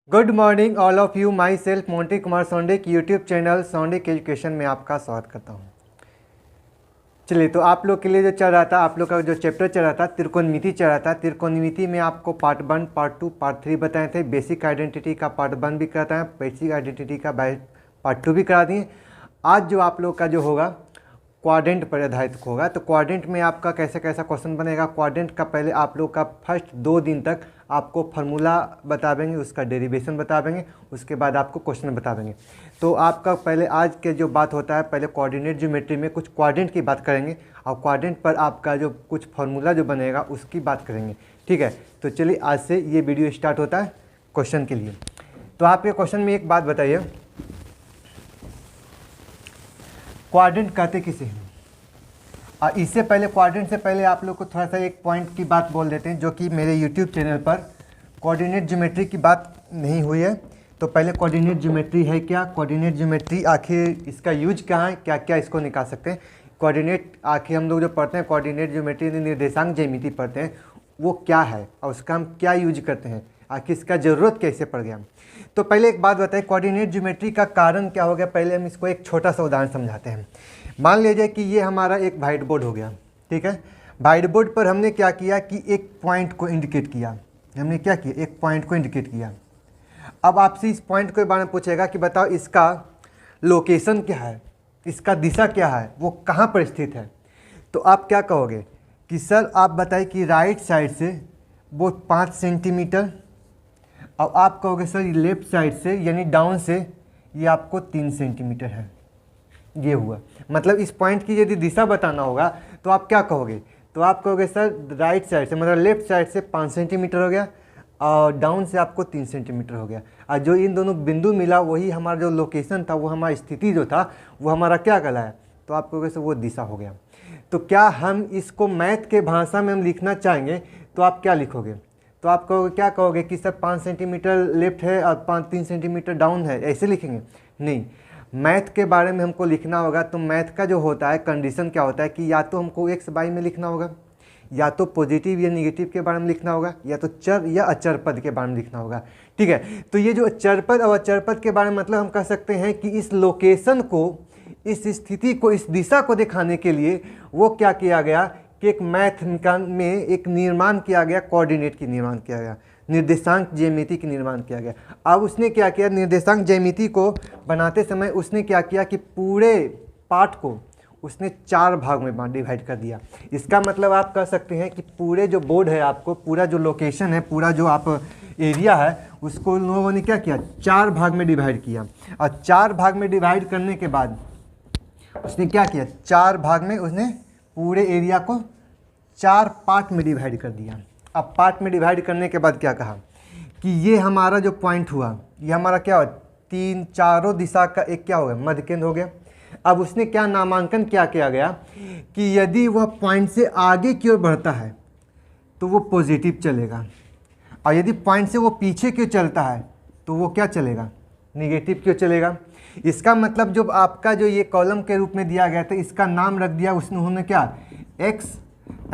Good morning all of you. Myself Monty Kumar Sondik, YouTube channel Sondik education में आपका स्वागत करता हूँ। चलिए, तो आप लोग के लिए जो चल रहा था, आप लोग का जो चैप्टर चल रहा था त्रिकोणमिति चल रहा था। त्रिकोणमिति में आपको पार्ट 1, पार्ट 2, पार्ट 3 बताए थे। बेसिक आइडेंटिटी का पार्ट 1 भी कराता है, बेसिक आइडेंटिटी का पार्ट 2 भी करा दिए। आज जो आप लोग का जो होगा क्वाड्रेंट पर आधारित होगा। तो क्वाड्रेंट में आपका कैसे कैसा क्वेश्चन बनेगा। क्वाड्रेंट का पहले आप लोग का फर्स्ट 2 दिन तक आपको फार्मूला बता देंगे, उसका डेरिवेशन बता देंगे, उसके बाद आपको क्वेश्चन बता देंगे। तो आपका पहले आज के जो बात होता है, पहले कोऑर्डिनेट ज्योमेट्री में कुछ क्वाड्रेंट की बात करेंगे और क्वाड्रेंट पर आपका जो कुछ फार्मूला जो बनेगा उसकी बात करेंगे। ठीक है, तो चलिए आज से ये वीडियो स्टार्ट होता है क्वेश्चन के लिए। तो आपके क्वेश्चन में एक बात बताइए, क्वाड्रेंट कहते किसे हैं। इससे पहले क्वाड्रेंट से पहले आप लोग को थोड़ा सा एक पॉइंट की बात बोल देते हैं, जो कि मेरे यूट्यूब चैनल पर कोऑर्डिनेट ज्योमेट्री की बात नहीं हुई है। तो पहले कोऑर्डिनेट ज्योमेट्री है क्या, कोऑर्डिनेट ज्योमेट्री आखिर इसका यूज क्या है, क्या क्या इसको निकाल सकते हैं। कोऑर्डिनेट आखिर हम लोग जो पढ़ते हैं कोऑर्डिनेट ज्योमेट्री निर्देशांक ज्यामिति पढ़ते हैं, वो क्या है और उसका हम क्या यूज करते हैं, आखिर इसका ज़रूरत कैसे पड़ गया। तो पहले एक बात बताइए, कोऑर्डिनेट ज्योमेट्री का कारण क्या हो गया। पहले हम इसको एक छोटा सा उदाहरण समझाते हैं। मान लीजिए कि ये हमारा एक व्हाइट बोर्ड हो गया। ठीक है, व्हाइट बोर्ड पर हमने क्या किया कि एक पॉइंट को इंडिकेट किया। हमने क्या किया, एक पॉइंट को इंडिकेट किया। अब आपसे इस पॉइंट के बारे में पूछेगा कि बताओ इसका लोकेशन क्या है, इसका दिशा क्या है, वो कहाँ पर स्थित है। तो आप क्या कहोगे कि सर आप बताइए कि राइट साइड से वो 5 सेंटीमीटर, और आप कहोगे सर लेफ्ट साइड से यानी डाउन से ये आपको 3 सेंटीमीटर है। ये हुआ मतलब इस पॉइंट की यदि दिशा बताना होगा तो आप क्या कहोगे, तो आप कहोगे सर राइट साइड से मतलब लेफ्ट साइड से 5 सेंटीमीटर हो गया और डाउन से आपको 3 सेंटीमीटर हो गया। और जो इन दोनों बिंदु मिला वही हमारा जो लोकेशन था, वो हमारी स्थिति जो था वो हमारा क्या कहलाया, तो आप कहोगे सर वो दिशा हो गया। तो क्या हम इसको मैथ के भाषा में हम लिखना चाहेंगे तो आप क्या लिखोगे, तो आप कहोगे क्या कहोगे कि सर 5 सेंटीमीटर लेफ्ट है और 3 सेंटीमीटर डाउन है, ऐसे लिखेंगे। नहीं, मैथ के बारे में हमको लिखना होगा तो मैथ का जो होता है कंडीशन क्या होता है कि या तो हमको एक्स वाई में लिखना होगा, या तो पॉजिटिव या निगेटिव के बारे में लिखना होगा, या तो चर या अचर पद के बारे में लिखना होगा। ठीक है, तो ये जो चर पद और अचर पद के बारे में मतलब हम कह सकते हैं कि इस लोकेशन को, इस स्थिति को, इस दिशा को दिखाने के लिए वो क्या किया गया कि एक मैथ में एक निर्माण किया गया, कोऑर्डिनेट की निर्माण किया गया, निर्देशांक ज्यामिति की निर्माण किया गया। अब उसने क्या किया, निर्देशांक ज्यामिति को बनाते समय उसने क्या किया कि पूरे पार्ट को उसने 4 भाग में डिवाइड कर दिया। इसका मतलब आप कह सकते हैं कि पूरे जो बोर्ड है, आपको पूरा जो लोकेशन है, पूरा जो आप एरिया है, उसको उन लोगों ने क्या किया, 4 भाग में डिवाइड किया। और 4 भाग में डिवाइड करने के बाद उसने क्या किया, 4 भाग में उसने पूरे एरिया को 4 पार्ट में डिवाइड कर दिया। अब पार्ट में डिवाइड करने के बाद क्या कहा कि ये हमारा जो पॉइंट हुआ, ये हमारा क्या हुआ, 3 चारों दिशा का एक क्या हो गया, मध्य केंद्र हो गया। अब उसने क्या नामांकन क्या किया गया कि यदि वह पॉइंट से आगे की ओर बढ़ता है तो वो पॉजिटिव चलेगा, और यदि पॉइंट से वो पीछे की ओर चलता है तो वो क्या चलेगा, निगेटिव की ओर चलेगा। इसका मतलब जो आपका जो ये कॉलम के रूप में दिया गया था, इसका नाम रख दिया उन्होंने क्या, एक्स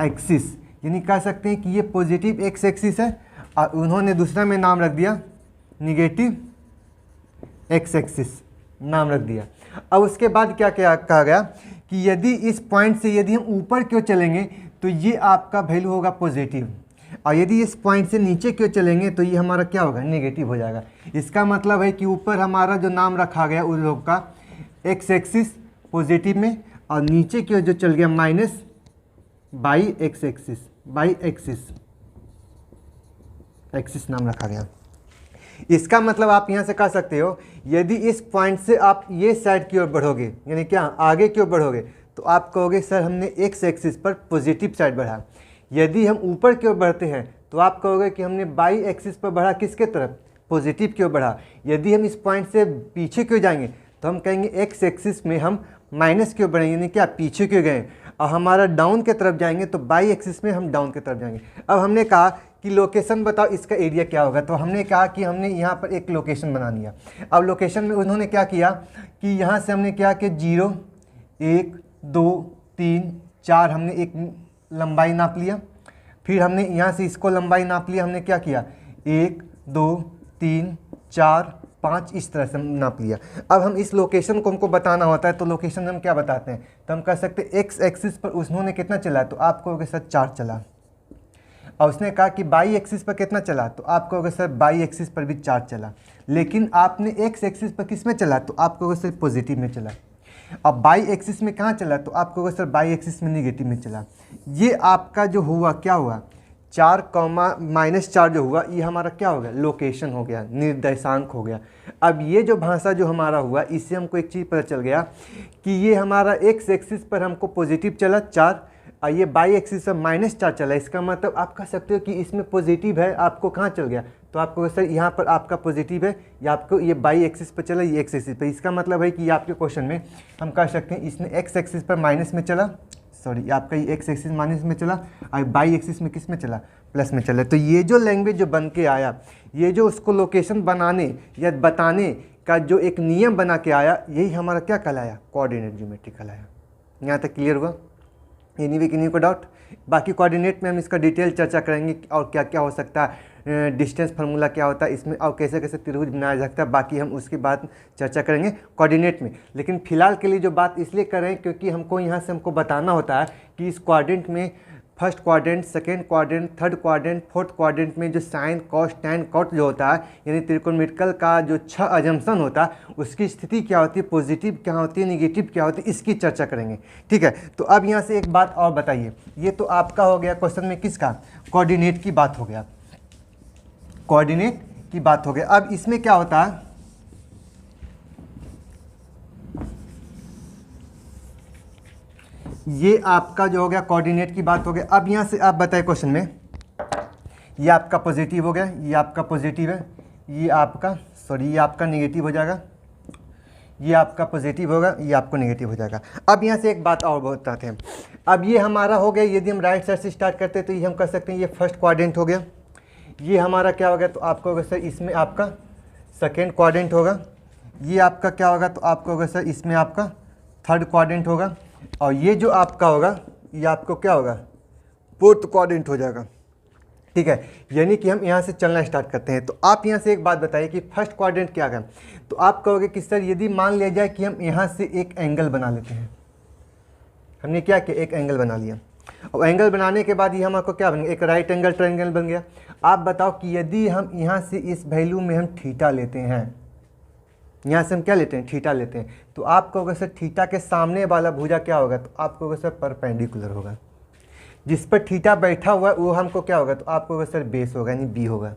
एक्सिस, यानी कह सकते हैं कि ये पॉजिटिव एक्स एक्सिस है, और उन्होंने दूसरा में नाम रख दिया निगेटिव एक्स एक्सिस नाम रख दिया। अब उसके बाद क्या क्या कहा गया कि यदि इस पॉइंट से यदि हम ऊपर की ओर चलेंगे तो ये आपका वैल्यू होगा पॉजिटिव, और यदि इस पॉइंट से नीचे की ओर चलेंगे तो ये हमारा क्या होगा, नेगेटिव हो जाएगा। इसका मतलब है कि ऊपर हमारा जो नाम रखा गया उन लोग का एक्स एक्सिस पॉजिटिव में, और नीचे की ओर जो चल गया minus by x axis, by axis नाम रखा गया। इसका मतलब आप यहाँ से कह सकते हो यदि इस पॉइंट से आप ये साइड की ओर बढ़ोगे, यानी क्या आगे की ओर बढ़ोगे, तो आप कहोगे सर हमने एक्स एक्सिस पर पॉजिटिव साइड बढ़ा। यदि हम ऊपर की ओर बढ़ते हैं तो आप कहोगे कि हमने बाई एक्सिस पर बढ़ा, किसके तरफ, पॉजिटिव की ओर बढ़ा। यदि हम इस पॉइंट से पीछे की ओर जाएंगे तो हम कहेंगे एक्स एक्सिस में हम माइनस की ओर बढ़ेंगे, यानी क्या पीछे की ओर गए, और हमारा डाउन की तरफ जाएंगे तो बाई एक्सिस में हम डाउन की तरफ जाएंगे। अब हमने कहा कि लोकेशन बताओ इसका एरिया क्या होगा, तो हमने कहा कि हमने यहाँ पर एक लोकेशन बना लिया। अब लोकेशन में उन्होंने क्या किया कि यहाँ से हमने क्या कि 0 1 2 3 4 हमने एक लंबाई नाप लिया। फिर हमने यहाँ से इसको लंबाई नाप लिया, हमने क्या किया 1 2 3 4, 5 इस तरह से हम नाप लिया। अब हम इस लोकेशन को हमको बताना होता है, तो लोकेशन हम क्या बताते हैं, तो हम कह सकते हैं एक्स एक्सिस पर उन्होंने कितना चला, तो आप कहोगे सर 4 चला। और उसने कहा कि बाई एक्सिस पर कितना चला, तो आप कहोगे सर बाई एक्सिस पर भी 4 चला। लेकिन आपने एक्स एक्सिस पर किस में चला, तो आप कहोगे सर पॉजिटिव में चला। अब बाई एक्सिस में कहाँ चला, तो आप कहोगे सर बाई एक्सिस में निगेटिव में चला। ये आपका जो हुआ क्या हुआ, 4, जो हुआ ये हमारा क्या हो गया, लोकेशन हो गया, निर्देशांक हो गया। अब ये जो भाषा जो हमारा हुआ, इससे हमको एक चीज़ पता चल गया कि ये हमारा एक्स एक्सिस पर हमको पॉजिटिव चला 4, और ये बाई एक्सिस पर -4 चला। इसका मतलब आप कह सकते हो कि इसमें पॉजिटिव है, आपको कहाँ चल गया, तो आपको सर यहाँ पर आपका पॉजिटिव है, या आपको ये बाई एक्सिस पर चला, ये एक्स एक्सिस पर। इसका मतलब है कि आपके क्वेश्चन में हम कह सकते हैं इसने एक्स एक्सिस पर माइनस में चला, सॉरी आपका ये एक्स एक्सिस माइनस में चला, और बाई एक्सिस में किस में चला, प्लस में चला। तो ये जो लैंग्वेज जो बन के आया, ये जो उसको लोकेशन बनाने या बताने का जो एक नियम बना के आया, यही हमारा क्या कहलाया, कोऑर्डिनेट ज्योमेट्री कहलाया। यहाँ तक क्लियर हुआ, एनीवे किन्हीं को डाउट। बाकी कोऑर्डिनेट में हम इसका डिटेल चर्चा करेंगे और क्या क्या हो सकता है, डिस्टेंस फार्मूला क्या होता है इसमें, और कैसे कैसे त्रिभुज बनाया जा सकता है, बाकी हम उसके बाद चर्चा करेंगे कोऑर्डिनेट में। लेकिन फिलहाल के लिए जो बात इसलिए कर रहे हैं क्योंकि हमको यहाँ से हमको बताना होता है कि इस क्वाड्रेंट में first quadrant, second quadrant, third quadrant, fourth quadrant में जो साइन कॉस टैन कॉट जो होता है, यानी त्रिकोणमितिकल का जो 6 अजम्पशन होता है, उसकी स्थिति क्या होती है, पॉजिटिव क्या होती है, निगेटिव क्या होती है, इसकी चर्चा करेंगे। ठीक है, तो अब यहाँ से एक बात और बताइए, ये तो आपका हो गया क्वेश्चन में किसका, कोऑर्डिनेट की बात हो गया, कोऑर्डिनेट की बात हो गया। अब इसमें क्या होता है, ये आपका जो हो गया कोऑर्डिनेट की बात हो गया। अब यहाँ से आप बताएं क्वेश्चन में, ये आपका पॉजिटिव हो गया, ये आपका पॉजिटिव है, ये आपका ये आपका नेगेटिव हो जाएगा, ये आपका पॉजिटिव होगा, ये आपको नेगेटिव हो जाएगा। अब यहाँ से एक बात और बताते हैं, अब ये हमारा हो गया, यदि हम राइट साइड से स्टार्ट करते हैं तो ये हम कह सकते हैं ये फर्स्ट क्वाड्रेंट हो गया, ये हमारा क्या हो गया, तो आपको होगा सर इसमें आपका सेकेंड क्वाड्रेंट होगा, ये आपका क्या होगा, तो आपको होगा सर इसमें आपका थर्ड क्वाड्रेंट होगा, और ये जो आपका होगा ये आपको क्या होगा, फोर्थ क्वाड्रेंट हो जाएगा। ठीक है, यानी कि हम यहाँ से चलना स्टार्ट करते हैं। तो आप यहाँ से एक बात बताइए कि फर्स्ट क्वाड्रेंट क्या है, तो आप कहोगे कि सर यदि मान लिया जाए कि हम यहाँ से एक एंगल बना लेते हैं, हमने क्या किया, एक एंगल बना लिया, और एंगल बनाने के बाद ये हमको क्या बन गया, एक राइट एंगल ट्रायंगल बन गया। आप बताओ कि यदि हम यहाँ से इस वैल्यू में हम थीटा लेते हैं, यहाँ से हम क्या लेते हैं, थीटा लेते हैं, तो आप कहोगे सर थीटा के सामने वाला भुजा क्या होगा, तो आप कहोगे सर परपेंडिकुलर होगा, जिस पर थीटा बैठा हुआ है वो हमको क्या होगा, तो आप कहोगे सर बेस होगा, यानी बी होगा।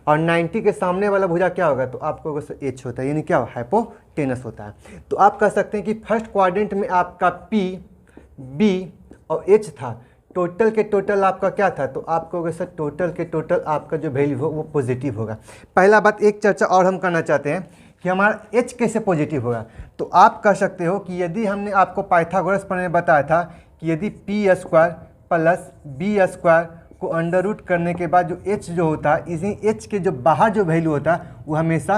और 90 के सामने वाला भुजा क्या होगा, तो आप कहोगे सर एच होता है, यानी क्या हाइपोटेनस होता है। तो आप कह सकते हैं कि फर्स्ट क्वाड्रेंट में आपका पी, बी और एच था, टोटल के टोटल आपका क्या था, तो आप कहोगे सर टोटल के टोटल आपका जो वैल्यू हो वो पॉजिटिव होगा। पहला बात एक चर्चा और हम करना चाहते हैं कि हमारा h कैसे पॉजिटिव होगा। तो आप कह सकते हो कि यदि हमने आपको पाइथागोरस प्रमेय में बताया था कि यदि P square plus B square को अंडर रूट करने के बाद जो h जो होता है, इसी h के जो बाहर जो वैल्यू होता है वो हमेशा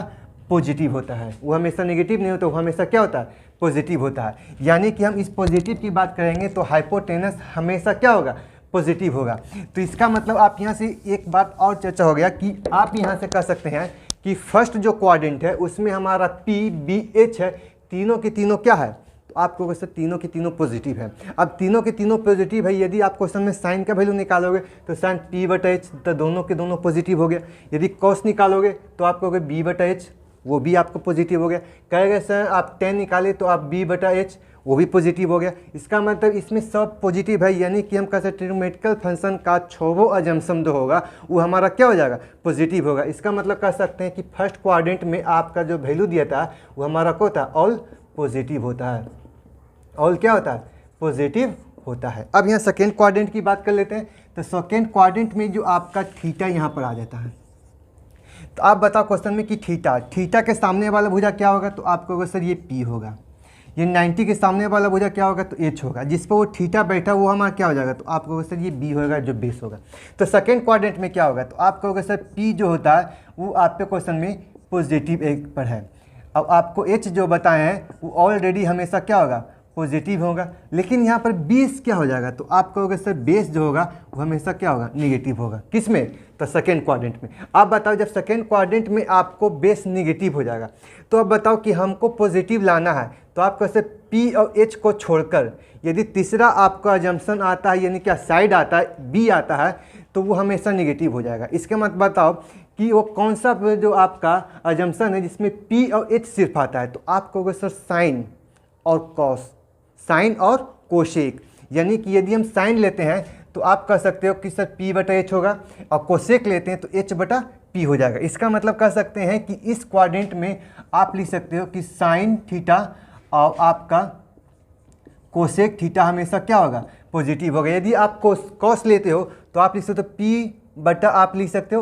पॉजिटिव होता है, वो हमेशा नेगेटिव नहीं होता, वो हमेशा क्या होता है, पॉजिटिव होता है। यानी कि हम इस पॉजिटिव की बात करेंगे तो हाइपोटेनस हमेशा क्या होगा, पॉजिटिव होगा। तो इसका मतलब आप यहाँ से एक बात और चर्चा हो गया कि आप यहाँ से कह सकते हैं कि फर्स्ट जो क्वाड्रेंट है उसमें हमारा पी, बी, एच है, तीनों के तीनों क्या है, तो आपको वैसे तीनों के तीनों पॉजिटिव है। अब तीनों के तीनों पॉजिटिव है, यदि आप क्वेश्चन में साइन का वैल्यू निकालोगे तो साइन p/h, तो दोनों के दोनों पॉजिटिव हो गया। यदि कॉस निकालोगे तो आप कहोगे b/h, वो भी आपको पॉजिटिव हो गया। कहेंगे सर आप tan निकाले तो आप b/h, वो भी पॉजिटिव हो गया। इसका मतलब इसमें सब पॉजिटिव है, यानी कि हम कह सकते हैं ट्रिग्नोमेट्रिकल फंक्शन का छोवो अजम्पशन जो होगा वो हमारा क्या हो जाएगा, पॉजिटिव होगा। इसका मतलब कह सकते हैं कि फर्स्ट क्वाड्रेंट में आपका जो वैल्यू दिया था वो हमारा क्या होता है, ऑल पॉजिटिव होता है, ऑल क्या होता है, पॉजिटिव होता है। अब यहाँ सेकेंड क्वाड्रेंट की बात कर लेते हैं। तो सेकेंड क्वाड्रेंट में जो आपका थीटा यहाँ पर आ जाता है, तो आप बताओ क्वेश्चन में कि थीटा के सामने वाला भुजा क्या होगा, तो आप कहोगे सर ये पी होगा। ये 90 के सामने वाला भुजा क्या होगा, तो एच होगा। जिस पर वो थीटा बैठा वो हमारा क्या हो जाएगा, तो आप कहोगे सर ये बी होगा जो बेस होगा। तो सेकेंड क्वाड्रेंट में क्या होगा, तो आप कहोगे सर पी जो होता है वो आपके क्वेश्चन में पॉजिटिव एक पर है। अब आपको एच जो बताए हैं वो ऑलरेडी हमेशा क्या होगा, पॉजिटिव होगा। लेकिन यहाँ पर बेस क्या हो जाएगा, तो आप कहोगे सर बेस जो होगा वो हमेशा क्या होगा, नेगेटिव होगा। किस में, तो सेकेंड क्वाड्रेंट में। अब बताओ जब सेकेंड क्वाड्रेंट में आपको बेस निगेटिव हो जाएगा, तो अब बताओ कि हमको पॉजिटिव लाना है, तो आप कैसे P और H को छोड़कर यदि तीसरा आपका अजम्पशन आता है, यानी क्या साइड आता है B आता है, तो वो हमेशा निगेटिव हो जाएगा। इसके मतलब बताओ कि वो कौन सा जो आपका अजम्पशन है जिसमें P और H सिर्फ आता है, तो आप कहोगे सर साइन और कॉस, साइन और कोशेक। यानी कि यदि हम साइन लेते हैं तो आप कह सकते हो कि सर P बटा H होगा, और कोशेक लेते हैं तो H बटा P हो जाएगा। इसका मतलब कह सकते हैं कि इस क्वाड्रेंट में आप लिख सकते हो कि साइन थीटा और आपका कोसेक थीटा हमेशा क्या होगा, पॉजिटिव होगा। यदि आप कॉस लेते हो तो आप लिख सकते हो P बटा, आप लिख सकते हो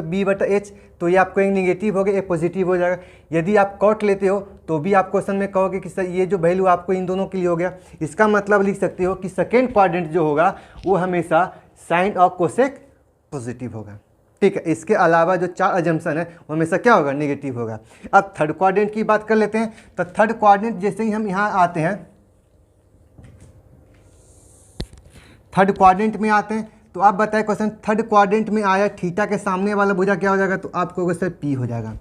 B बटा H, तो ये आपको एक निगेटिव हो गया, एक पॉजिटिव हो जाएगा। यदि आप कॉट लेते हो तो भी आप क्वेश्चन में कहोगे कि सर ये जो वैल्यू आपको इन दोनों के लिए हो गया। इसका मतलब लिख सकते हो कि सेकेंड क्वाड्रेंट जो होगा वो हमेशा साइन और कोसेक पॉजिटिव होगा। ठीक है, इसके अलावा जो 4 अजम्पशन है वो हमेशा क्या होगा, निगेटिव होगा। अब थर्ड क्वाड्रेंट की बात कर लेते हैं। तो थर्ड क्वाड्रेंट जैसे ही हम यहाँ आते हैं, थर्ड क्वाड्रेंट में आते हैं, तो आप बताएं क्वेश्चन थर्ड क्वाड्रेंट में आया, थीटा के सामने वाला भुजा क्या हो जाएगा, तो आप कहोगे सर P हो जाएगा।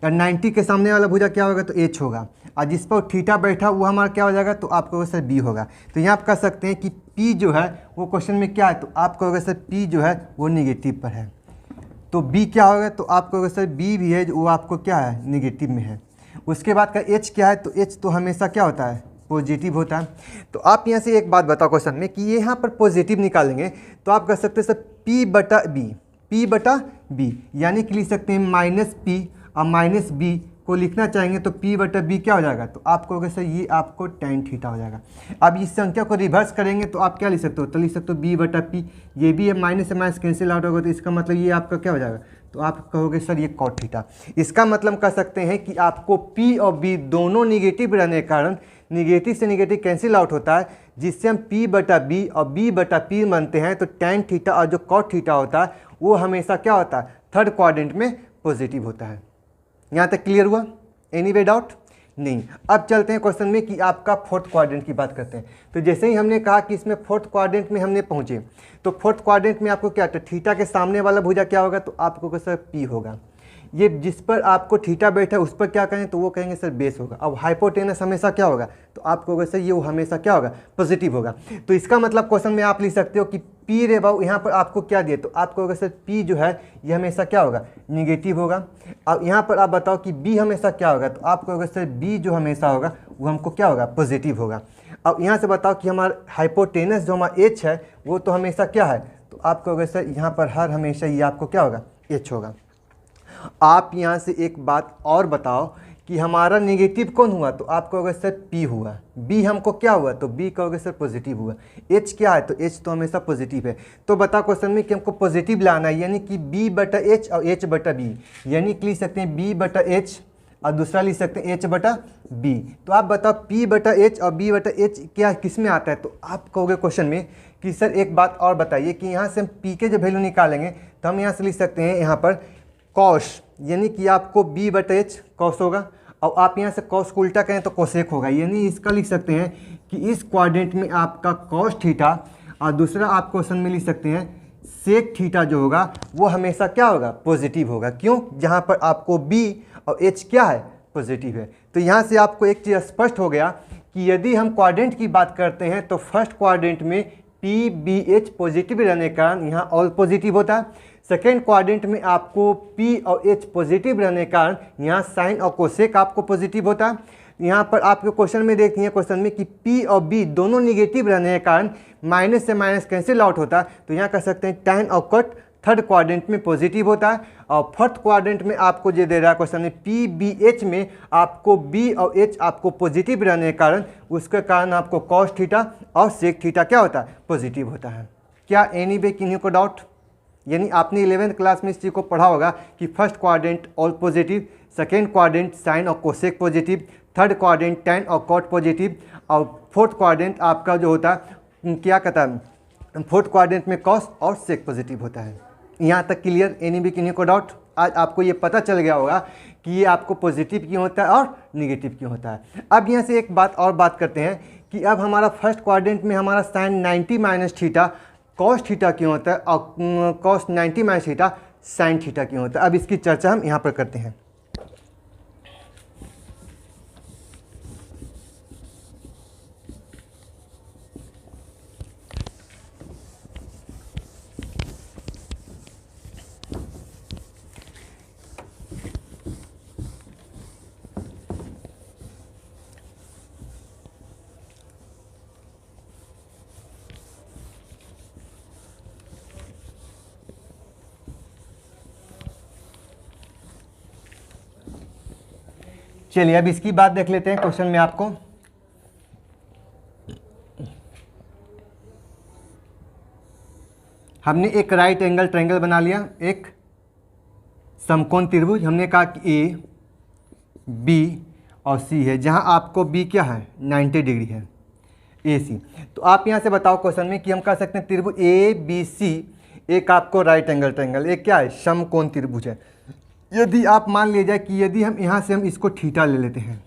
या 90 के सामने वाला भुजा क्या होगा, तो H होगा। और जिस पर थीटा बैठा वो हमारा क्या हो जाएगा, तो आप कहोगे सर B होगा। तो यहाँ आप कह सकते हैं कि P जो है वो क्वेश्चन में क्या है, तो आप कहोगे सर P जो है वो निगेटिव पर है। तो B क्या होगा, तो आप कहोगे सर B भी है, वो आपको क्या है, निगेटिव में है। उसके बाद का H क्या है, तो H तो हमेशा क्या होता है, पॉजिटिव होता है। तो आप यहाँ से एक बात बताओ क्वेश्चन में कि ये यहाँ पर पॉजिटिव निकालेंगे, तो आप कह सकते हैं सर P बटा B, P बटा B, यानी कि लिख सकते हैं माइनस P और माइनस B को लिखना चाहेंगे तो P बटा B क्या हो जाएगा, तो आप कहोगे सर ये आपको tan थीटा हो जाएगा। अब इस संख्या को रिवर्स करेंगे तो आप क्या लिख सकते हो, तो लिख सकते हो B बटा P, ये भी है माइनस से माइनस कैंसिल आउट होगा, तो इसका मतलब ये आपका क्या हो जाएगा, तो आप कहोगे सर ये cot थीटा। इसका मतलब कह सकते हैं कि आपको P और B दोनों निगेटिव रहने के कारण निगेटिव से निगेटिव कैंसिल आउट होता है, जिससे हम P बटा B और B बटा P मानते हैं। तो tan थीटा और जो cot थीटा होता है वो हमेशा क्या होता है, थर्ड क्वाड्रेंट में पॉजिटिव होता है। यहाँ तक क्लियर हुआ, एनी वे डाउट नहीं। अब चलते हैं क्वेश्चन में कि आपका फोर्थ क्वाड्रेंट की बात करते हैं। तो जैसे ही हमने कहा कि इसमें फोर्थ क्वाड्रेंट में हमने पहुँचे, तो फोर्थ क्वाड्रेंट में आपको क्या, तो थीटा के सामने वाला भुजा क्या होगा, तो आपको सर P होगा। ये जिस पर आपको थीटा बैठा है उस पर क्या कहें, तो वो कहेंगे सर बेस होगा। अब हाइपोटेनस हमेशा क्या होगा, तो आप कहोगे सर ये वो हमेशा क्या होगा, पॉजिटिव होगा। तो इसका मतलब क्वेश्चन में आप लिख सकते हो कि P रे बाबू यहाँ पर आपको क्या दिए, तो आप कहोगे सर P जो है ये हमेशा क्या होगा, निगेटिव होगा। अब यहाँ पर आप बताओ कि B हमेशा क्या होगा, तो आप कहोगे सर B जो हमेशा होगा वो हमको क्या होगा, पॉजिटिव होगा। अब यहाँ से बताओ कि हमारा हाइपोटेनस जो हमारा H है वो तो हमेशा क्या है, तो आप कहोगे सर यहाँ पर हर हमेशा ये आपको क्या होगा, H होगा। आप यहाँ से एक बात और बताओ कि हमारा नेगेटिव कौन हुआ, तो आप कहोगे सर P हुआ। B हमको क्या हुआ, तो B कहोगे सर पॉजिटिव हुआ। H क्या है, तो H तो हमेशा पॉजिटिव है। तो बताओ क्वेश्चन में कि हमको पॉजिटिव लाना है, यानी कि B बटा H और H बटा B, यानी कि लिख सकते हैं B बटा H और दूसरा लिख सकते हैं H बटा B। तो आप बताओ P बटा H और B बटा H क्या किस में आता है, तो आप कहोगे क्वेश्चन में कि सर एक बात और बताइए कि यहाँ से हम P के जो वैल्यू निकालेंगे तो हम यहाँ से लिख सकते हैं यहाँ पर कॉस, यानी कि आपको B बटा H कॉस होगा, और आप यहाँ से कॉस को उल्टा करें तो कोसेक होगा। यानी इसका लिख सकते हैं कि इस क्वाड्रेंट में आपका कॉस थीटा और दूसरा आप क्वेश्चन में लिख सकते हैं सेक थीटा जो होगा वो हमेशा क्या होगा, पॉजिटिव होगा। क्यों, जहाँ पर आपको B और H क्या है, पॉजिटिव है। तो यहाँ से आपको एक चीज़ स्पष्ट हो गया कि यदि हम क्वाड्रेंट की बात करते हैं तो फर्स्ट क्वाड्रेंट में P B H पॉजिटिव रहने के कारण यहाँ ऑल पॉजिटिव होता है। सेकेंड क्वाड्रेंट में आपको P और H पॉजिटिव रहने के कारण यहाँ साइन और कोसेक आपको पॉजिटिव होता है। यहाँ पर आपके क्वेश्चन में देखती हैं क्वेश्चन में कि P और B दोनों निगेटिव रहने के कारण माइनस से माइनस कैंसिल आउट होता है। तो यहाँ कह सकते हैं tan और कट थर्ड क्वाड्रेंट में पॉजिटिव होता है, और फोर्थ क्वाड्रेंट में आपको जो दे रहा है क्वेश्चन में P B H में आपको B और H आपको पॉजिटिव रहने के कारण उसके कारण आपको कॉस थीटा और सेक थीटा क्या होता है, पॉजिटिव होता है। क्या एनी वे किन्हीं को डाउट, यानी आपने 11th क्लास में इस चीज़ को पढ़ा होगा कि first quadrant all positive, second quadrant sine और cosec positive, third quadrant tan और कॉट पॉजिटिव, और फोर्थ क्वाड्रेंट आपका जो होता है क्या कहता है, फोर्थ क्वाड्रेंट में कॉस और सेक पॉजिटिव होता है। यहाँ तक क्लियर, एनी भी किन्हीं को डाउट। आज आपको ये पता चल गया होगा कि ये आपको पॉजिटिव क्यों होता है और निगेटिव क्यों होता है। अब यहाँ से एक बात और बात करते हैं कि अब हमारा फर्स्ट क्वाड्रेंट में हमारा sine 90 minus theta cos theta क्यों होता है और cos 90 minus theta sine theta क्यों होता है। अब इसकी चर्चा हम यहाँ पर करते हैं। चलिए अब इसकी बात देख लेते हैं क्वेश्चन में आपको। हमने एक राइट एंगल ट्रायंगल बना लिया, एक समकोण त्रिभुज। हमने कहा कि ए, बी और सी है, जहां आपको बी क्या है 90 डिग्री है, ए सी। तो आप यहां से बताओ क्वेश्चन में कि हम कह सकते हैं त्रिभुज ए बी सी एक आपको राइट एंगल ट्रायंगल, एक क्या है समकोण त्रिभुज है। यदि आप मान लीजिए कि यदि हम यहाँ से हम इसको थीटा ले लेते हैं,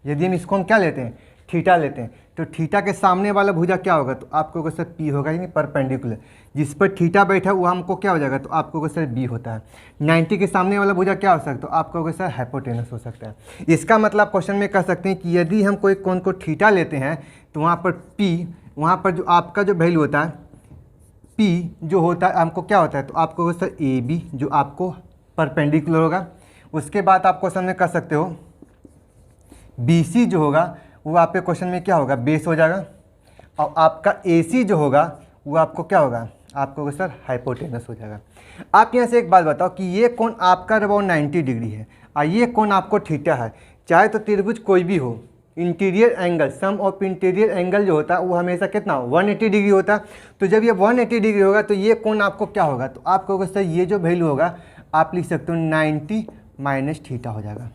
यदि हम इसको हम क्या लेते हैं थीटा लेते हैं, तो थीटा के सामने वाला भुजा क्या होगा, तो आपको सर पी होगा, यानी परपेंडिकुलर जिस पर थीटा बैठा वो हमको क्या हो जाएगा, तो आपको सर बी होता है। 90 के सामने वाला भुजा क्या हो सकता है, तो आपको सर हाइपोटेनस हो सकता है। इसका मतलब क्वेश्चन में कह सकते हैं कि यदि हम कोई कोण को थीटा लेते हैं तो वहाँ पर पी, वहाँ पर जो आपका जो वैल्यू होता है पी जो होता है हमको क्या होता है, तो आपको सर ए बी जो आपको परपेंडिकुलर होगा। उसके बाद आप क्वेश्चन में कर सकते हो बी सी जो होगा वो आपके क्वेश्चन में क्या होगा बेस हो जाएगा, और आपका ए सी जो होगा वो आपको क्या होगा, आपको सर हाइपोटेनस हो जाएगा। आप यहाँ से एक बात बताओ कि ये कोण आपका अबाउट 90 डिग्री है और ये कोण आपको थीटा है। चाहे तो त्रिभुज कोई भी हो, interior angle sum of interior angle जो होता है वो हमेशा कितना 180 डिग्री होता है। तो जब ये 180 डिग्री होगा तो ये कोण आपको क्या होगा, तो आपको सर ये जो वैल्यू होगा आप लिख सकते हो 90 माइनस थीटा हो जाएगा।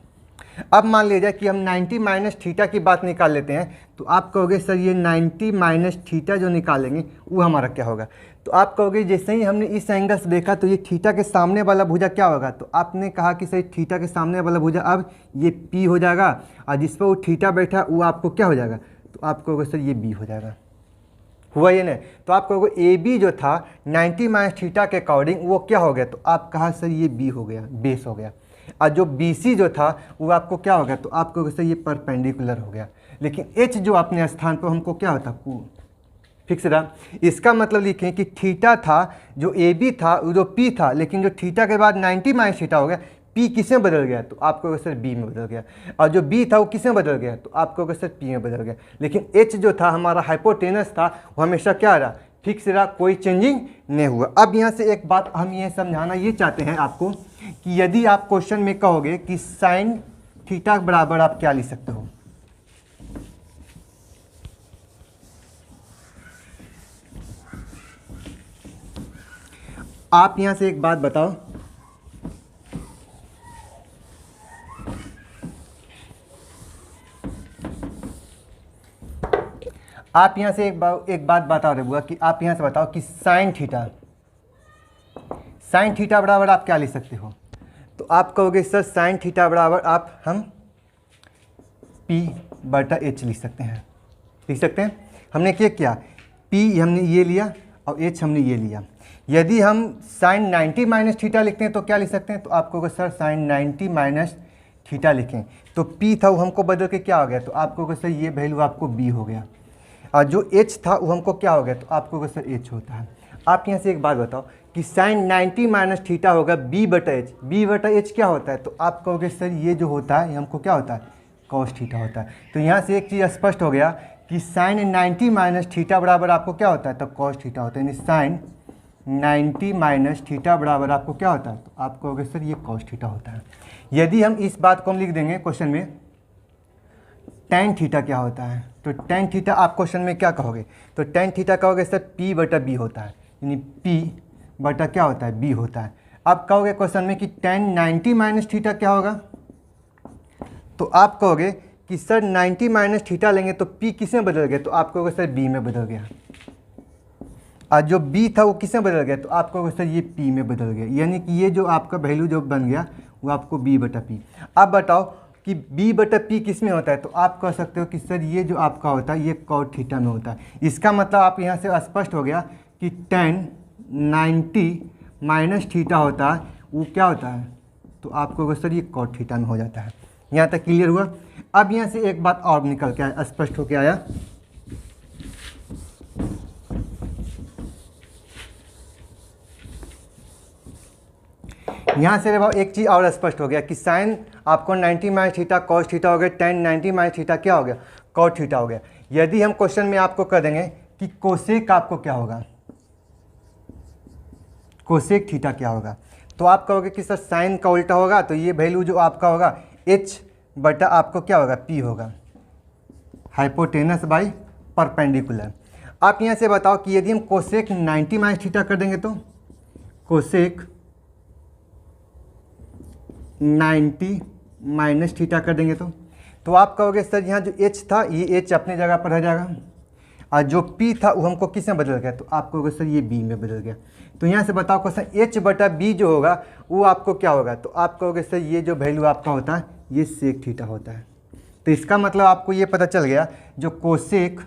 अब मान लीजिए कि हम 90 माइनस थीटा की बात निकाल लेते हैं, तो आप कहोगे सर ये 90 माइनस थीटा जो निकालेंगे वो हमारा क्या होगा, तो आप कहोगे जैसे ही हमने इस एंगल से देखा तो ये थीटा के सामने वाला भुजा क्या होगा, तो आपने कहा कि सर थीटा के सामने वाला भुजा अब ये पी हो जाएगा और जिस पर वो थीटा बैठा वो आपको क्या हो जाएगा, तो आप कहोगे सर ये बी हो जाएगा। हुआ ये नहीं, तो आप कहोगे ए बी जो था 90 माइनस थीटा के अकॉर्डिंग वो क्या हो गया, तो आप कहा सर ये बी हो गया, बेस हो गया। और जो बी सी जो था वो आपको क्या हो गया, तो आपको कहोगे सर ये परपेंडिकुलर हो गया। लेकिन एच जो अपने स्थान पर हमको क्या होता फिक्स रहा। इसका मतलब लिखें कि थीटा था जो ए बी था जो पी था, लेकिन जो थीटा के बाद 90 माइनस थीटा हो गया, पी किसमें बदल गया, तो आपको सर बी में बदल गया। और जो बी था वो किसमें बदल गया, तो आपको सर पी में बदल गया। लेकिन एच जो था हमारा हाइपोटेनस था वो हमेशा क्या रहा, फिक्स रहा, कोई चेंजिंग नहीं हुआ। अब यहाँ से एक बात हम ये समझाना ये चाहते हैं आपको कि यदि आप क्वेश्चन में कहोगे कि साइन थीटा बराबर आप क्या लिख सकते हो, आप यहाँ से एक बात बताओ, आप यहाँ से एक बात बता रहे हुआ कि आप यहाँ से बताओ कि साइन थीटा बराबर आप क्या लिख सकते हो, तो आप कहोगे सर साइन थीटा बराबर आप हम P बटा H लिख सकते हैं। हमने क्या किया, P हमने ये लिया और H हमने ये लिया। यदि हम साइन 90 माइनस थीटा लिखते हैं तो क्या लिख सकते हैं, तो आप कहोगे सर साइन 90 माइनस थीटा लिखें, तो P था वो हमको बदल के क्या हो गया, तो आप कहोगे सर ये वैल्यू आपको B हो गया। और जो H था वो हमको क्या हो गया, तो आप कहोगे सर H होता है। आप यहाँ से एक बात बताओ कि साइन 90 माइनस थीटा होगा B बटा H क्या होता है, तो आप कहोगे सर ये जो होता है ये हमको क्या होता है, कॉस थीटा होता है। तो यहाँ से एक चीज़ स्पष्ट हो गया कि साइन 90 माइनस थीटा बराबर आपको क्या होता है, तो कॉस थीटा होता है। यानी साइन 90 माइनस थीटा बराबर आपको क्या होता है, तो आप कहोगे सर ये कॉस थीटा होता है। यदि हम इस बात को हम लिख देंगे क्वेश्चन में टेन थीटा क्या होता है, तो टेन थीटा आप क्वेश्चन में क्या कहोगे, तो टेन थीटा कहोगे सर P बटा B होता है, यानी P बटा क्या होता है, B होता है। अब कहोगे क्वेश्चन में कि टेन 90 माइनस थीटा क्या होगा, तो आप कहोगे कि सर 90 माइनस थीटा लेंगे तो P किस में बदल गया, तो आप कहोगे सर B में बदल गया। और जो B था वो किस में बदल गया, तो आप कहोगे सर ये P में बदल गया। यानी कि ये जो आपका वैल्यू जो बन गया वो आपको B बटा P। अब बताओ कि B बटा P किस में होता है, तो आप कह सकते हो कि सर ये जो आपका होता है ये कॉट थीटा में होता है। इसका मतलब आप यहाँ से स्पष्ट हो गया कि tan 90 माइनस थीटा होता है वो क्या होता है, तो आपको सर ये cot थीटा में हो जाता है। यहाँ तक क्लियर हुआ। अब यहाँ से एक बात और निकल के आया, स्पष्ट होके आया। यहाँ से भाव एक चीज़ और स्पष्ट हो गया कि साइन आपको 90 माइनस थीटा कॉस थीटा हो गया, tan 90 माइनस थीटा क्या हो गया, कॉट थीटा हो गया। यदि हम क्वेश्चन में आपको कह देंगे कि कोसेक आपको क्या होगा, कोसेक थीटा क्या होगा, तो आप कहोगे कि सर साइन का उल्टा होगा, तो ये वैल्यू जो आपका होगा h बटा आपको क्या होगा, p होगा, हाइपोटेनस बाई परपेंडिकुलर। आप यहाँ से बताओ कि यदि हम कोसेक 90 माइनस थीटा कर देंगे तो कोसेक 90 माइनस थीटा कर देंगे तो आप कहोगे सर यहाँ जो h था ये h अपने जगह पर रह जाएगा और जो p था वो हमको किस में बदल गया, तो आप कहोगे सर ये b में बदल गया। तो यहाँ से बताओ क्वेश्चन h बटा b जो होगा वो आपको क्या होगा, तो आप कहोगे सर ये जो वैल्यू आपका होता है ये सेक थीटा होता है। तो इसका मतलब आपको ये पता चल गया जो कोसेक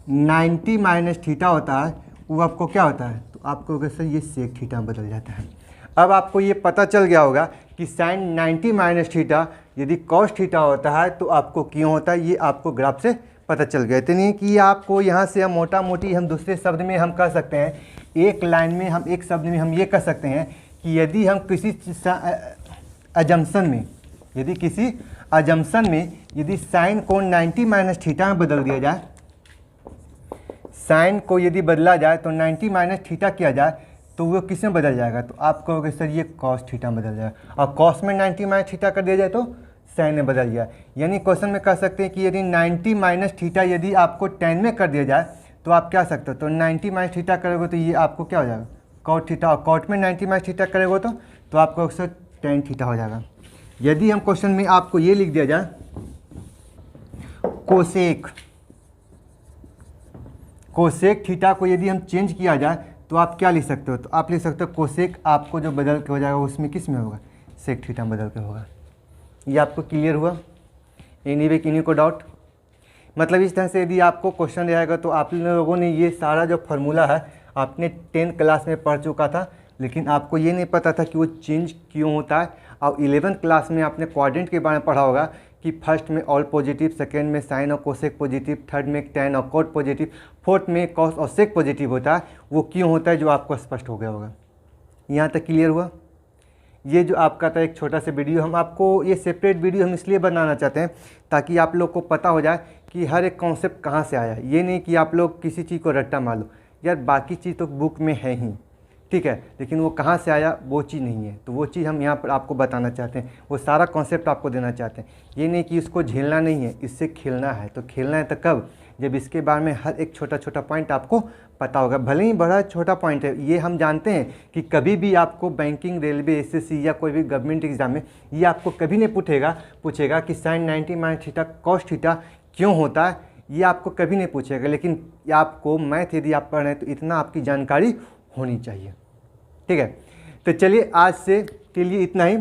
90 माइनस थीटा होता है वो आपको क्या होता है, तो आप कहोगे सर ये सेक थीटा में बदल जाता है। अब आपको ये पता चल गया होगा कि साइन 90 माइनस थीटा यदि कॉस थीटा होता है तो आपको क्यों होता है, ये आपको ग्राफ से पता चल गया। इतनी कि आपको यहाँ से हम मोटा मोटी हम दूसरे शब्द में हम कह सकते हैं, एक लाइन में हम एक शब्द में हम ये कह सकते हैं कि यदि हम किसी अजम्पशन में यदि साइन को 90 माइनस थीटा में बदल दिया जाए, साइन को यदि बदला जाए तो 90 माइनस थीटा किया जाए तो वो किस में बदल जाएगा, तो आप कहोगे सर ये कॉस थीटा में बदल जाएगा। और कॉस में 90 माइनस थीटा कर दिया जाए तो साइन में बदल जाए। यानी क्वेश्चन में कह सकते हैं कि यदि 90 माइनस थीटा यदि आपको tan में कर दिया जाए तो आप क्या सकते हो, तो 90 माइनस थीटा करोगे तो ये आपको क्या हो जाएगा, कॉट थीटा। और कॉट में 90 माइनस थीटा करोगे तो आपको सर tan थीटा हो जाएगा। यदि हम क्वेश्चन में आपको ये लिख दिया जाए कोसेक थीटा को यदि हम चेंज किया जाए तो आप क्या लिख सकते हो, तो आप लिख सकते हो कोसेक आपको जो बदल के हो जाएगा उसमें किस में होगा, सेक थीटा बदल के होगा। ये आपको क्लियर हुआ, किन्हीं को डाउट, मतलब इस तरह से यदि आपको क्वेश्चन रहेगा तो आप लोगों ने ये सारा जो फार्मूला है आपने 10th क्लास में पढ़ चुका था, लेकिन आपको ये नहीं पता था कि वो चेंज क्यों होता है। और 11th क्लास में आपने क्वाड्रेंट के बारे में पढ़ा होगा कि फर्स्ट में ऑल पॉजिटिव, सेकेंड में साइन और कोसेक पॉजिटिव, थर्ड में tan और कॉट पॉजिटिव, फोर्थ में कॉस और सेक पॉजिटिव होता है। वो क्यों होता है जो आपको स्पष्ट हो गया होगा। यहाँ तक क्लियर हुआ। ये जो आपका था एक छोटा सा वीडियो, हम आपको ये सेपरेट वीडियो हम इसलिए बनाना चाहते हैं ताकि आप लोग को पता हो जाए कि हर एक कॉन्सेप्ट कहाँ से आया। ये नहीं कि आप लोग किसी चीज़ को रट्टा मार लो, यार बाकी चीज़ तो बुक में है ही, ठीक है, लेकिन वो कहाँ से आया वो चीज़ नहीं है। तो वो चीज़ हम यहाँ पर आपको बताना चाहते हैं, वो सारा कॉन्सेप्ट आपको देना चाहते हैं। ये नहीं कि इसको झेलना नहीं है, इससे खेलना है। तो खेलना है तो कब, जब इसके बारे में हर एक छोटा छोटा पॉइंट आपको पता होगा। भले ही बड़ा छोटा पॉइंट है, ये हम जानते हैं कि कभी भी आपको बैंकिंग, रेलवे, एसएससी या कोई भी गवर्नमेंट एग्जाम में ये आपको कभी नहीं पूछेगा कि sine 90 minus theta cos theta क्यों होता है, ये आपको कभी नहीं पूछेगा। लेकिन आपको मैथ यदि आप पढ़ रहे हैं तो इतना आपकी जानकारी होनी चाहिए, ठीक है। तो चलिए आज से के लिए इतना ही।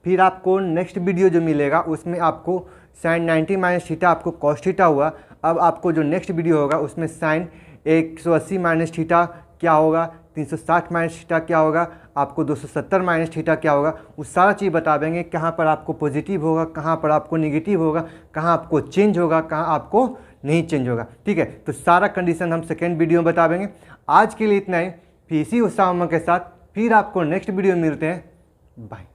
फिर आपको नेक्स्ट वीडियो जो मिलेगा उसमें आपको साइन 90 माइनस थीटा आपको कॉस थीटा हुआ। अब आपको जो नेक्स्ट वीडियो होगा उसमें साइन 180 माइनस थीटा क्या होगा, 360 माइनस थीटा क्या होगा, आपको 270 माइनस थीटा क्या होगा, वो सारा चीज़ बता देंगे। कहाँ पर आपको पॉजिटिव होगा, कहाँ पर आपको नेगेटिव होगा, कहाँ आपको चेंज होगा, कहाँ आपको नहीं चेंज होगा, ठीक है। तो सारा कंडीशन हम सेकेंड वीडियो में बता देंगे। आज के लिए इतना ही। फिर इसी उत्साह के साथ फिर आपको नेक्स्ट वीडियो में मिलते हैं। बाय।